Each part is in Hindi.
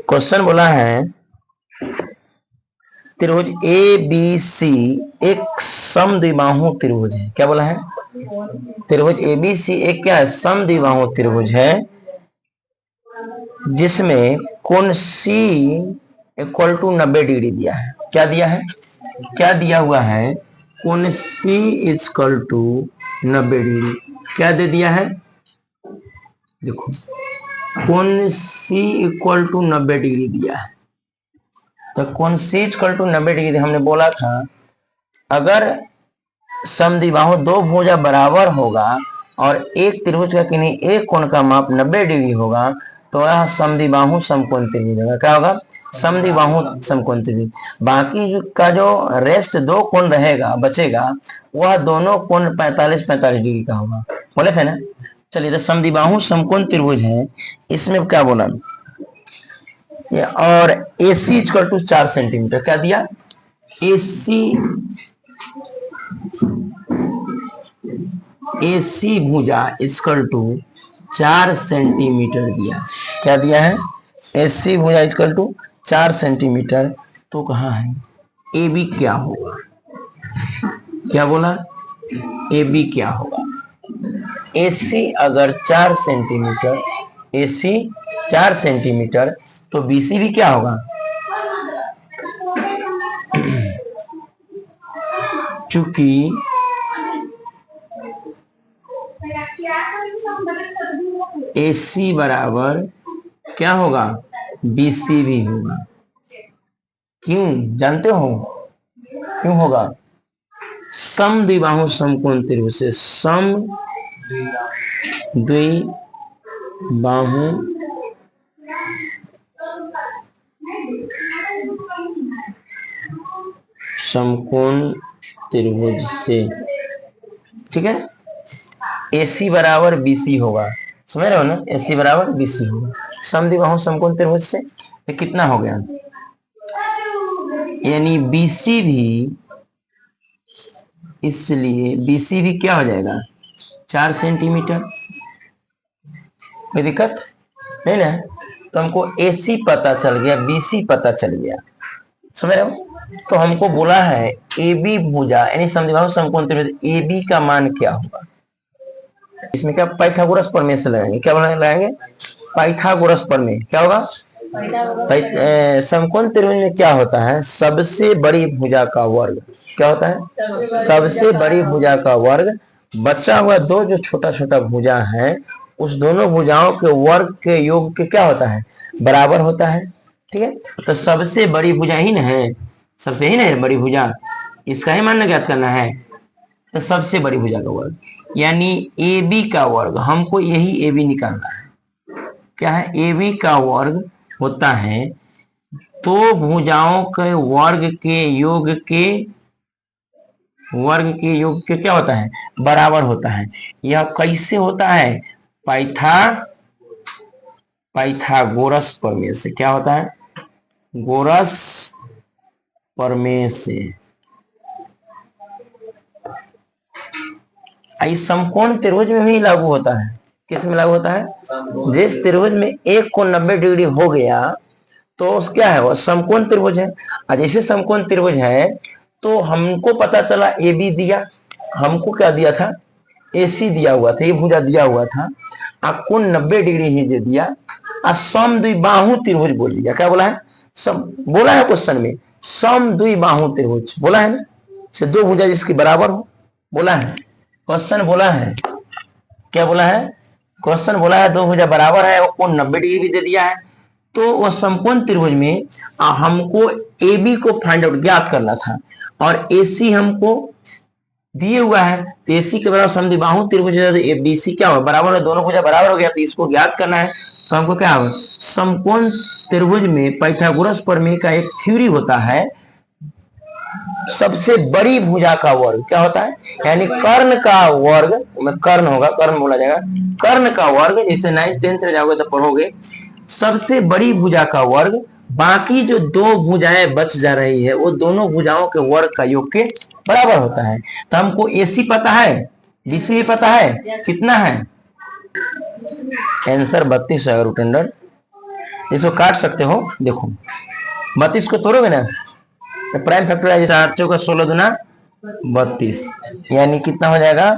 क्वेश्चन बोला है त्रिभुज ए बी सी एक समद्विबाहु त्रिभुज है। क्या बोला है? त्रिभुज ए बी सी एक क्या है? समद्विबाहु त्रिभुज है जिसमें कोण सी इक्वल टू 90 डिग्री दिया है। क्या दिया है? क्या दिया हुआ है? कोण सी इक्वल टू 90 डिग्री। क्या दे दिया है? देखो, कोण सी इक्वल टू 90 डिग्री दिया है। तो कोण सी इक्वल टू 90 डिग्री हमने बोला था अगर समद्विबाहु दो भुजा बराबर होगा और एक त्रिभुज का किन्हीं एक कोण का माप 90 डिग्री होगा तो यह समद्विबाहु समकोण त्रिभुज होगा। क्या होगा? समद्विबाहु समकोण त्रिभुज। बाकी का जो रेस्ट दो कोण रहेगा बचेगा वह दोनों कोण 45-45 डिग्री का होगा। बोले थे ना? चलिए, तो समद्विबाहु समकोण त्रिभुज है, इसमें क्या बोला? और AC इक्वल टू 4 सेंटीमीटर। क्या दिया? AC भुजा इक्वल टू 4 सेंटीमीटर दिया। क्या दिया है? AC भुजा इक्वल टू 4 सेंटीमीटर। तो कहाँ है AB? क्या होगा? क्या बोला? AB क्या होगा? AC अगर 4 सेंटीमीटर, AC 4 सेंटीमीटर तो BC भी क्या होगा? चूंकि AC बराबर क्या होगा? BC भी होगा। क्यों जानते हो? क्यों होगा? समद्विबाहु समकोण त्रिभुज से समद्विबाहु समकोण त्रिभुज से, ठीक है, AC बराबर BC होगा। समझ रहे हो ना? AC बराबर BC होगा समद्विबाहु समकोण त्रिभुज से। ये कितना हो गया? यानी BC भी, इसलिए BC भी क्या हो जाएगा? 4 सेंटीमीटर। कोई दिक्कत नहीं ना? तो हमको AC पता चल गया, BC पता चल गया। समझ रहे हो? तो हमको बोला है AB भुजा यानी समद्विबाहु समकोण त्रिभुज AB का मान क्या होगा? इसमें क्या पाइथागोरस प्रमेय से लगाएंगे। क्या लगाएंगे? पाइथागोरस प्रमेय। क्या होगा? समकोण त्रिभुज में क्या होता है? सबसे बड़ी भुजा का वर्ग। क्या होता है? सबसे बड़ी भुजा का वर्ग बचा हुआ दो जो छोटा छोटा भुजा है उस दोनों भुजाओं के वर्ग के योग के क्या होता है? बराबर होता है। ठीक है, तो सबसे बड़ी भुजा ही ना है, सबसे ही ना बड़ी भुजा, इसका ही मान ज्ञात करना है। तो सबसे बड़ी भुजा का वर्ग यानी AB का वर्ग, हमको यही AB निकालना है। क्या है? AB का वर्ग होता है दो भुजाओं के वर्ग के योग के क्या होता है? बराबर होता है। यह कैसे होता है? पाइथागोरस प्रमेय से। क्या होता है? गोरस प्रमेय से। इस समकोण त्रिभुज में भी लागू होता है। किस में लागू होता है? जिस त्रिभुज में एक कोण 90 डिग्री हो गया तो क्या है? वो समकोण त्रिभुज है। और जैसे समकोण त्रिभुज है तो हमको पता चला AB दिया, हमको क्या दिया था? AC दिया हुआ था, ये भुजा दिया हुआ था, और कोण 90 डिग्री ही दे दिया और समद्विबाहु त्रिभुज बोल दिया। क्या बोला है? बोला है क्वेश्चन में समद्विबाहु त्रिभुज बोला है ना, से दो भुजा जिसकी बराबर हो, बोला है क्वेश्चन। बोला है क्या? बोला है क्वेश्चन। बोला है दो भुजा बराबर है और कोण 90 डिग्री भी दे दिया है। तो वह समकोण त्रिभुज में हमको AB को फाइंड आउट ज्ञात करना था और AC हमको दिए हुआ है। तो AC के बराबर समद्विबाहु त्रिभुज है तो BC क्या होगा? बराबर है, दोनों भुजा बराबर हो गया तो इसको ज्ञात करना है। तो हमको क्या होगा? समकोण त्रिभुज में पाइथागोरस प्रमेय का एक थ्योरी होता है, सबसे बड़ी भुजा का वर्ग क्या होता है? यानी कर्ण का वर्ग, कर्ण होगा, कर्ण बोला जाएगा, कर्ण का वर्ग। जैसे 9th 10th में जाओगे तो पढ़ोगे सबसे बड़ी भुजा का वर्ग, बाकी जो दो भुजाएं बच जा रही है वो दोनों भुजाओं के वर्ग का योग के बराबर होता है। तो हमको AC पता है, BC भी पता है, कितना है? आंसर 32 है रूट अंडर इसको काट सकते हो, देखो 32 को तोड़ोगे ना तो प्राइम फैक्टराइज 4 चौका 16 दूना 32, यानी कितना हो जाएगा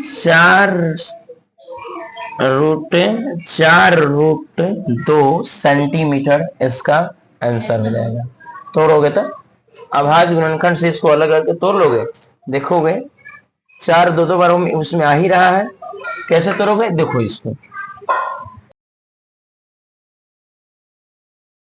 4√2 सेंटीमीटर इसका आंसर हो जाएगा। तोड़ोगे तो अभाज्य गुणनखंड से इसको अलग करके तोड़ लोगे, देखोगे 4 दो बार उसमें आ ही रहा है। कैसे तोड़ोगे, देखो इसको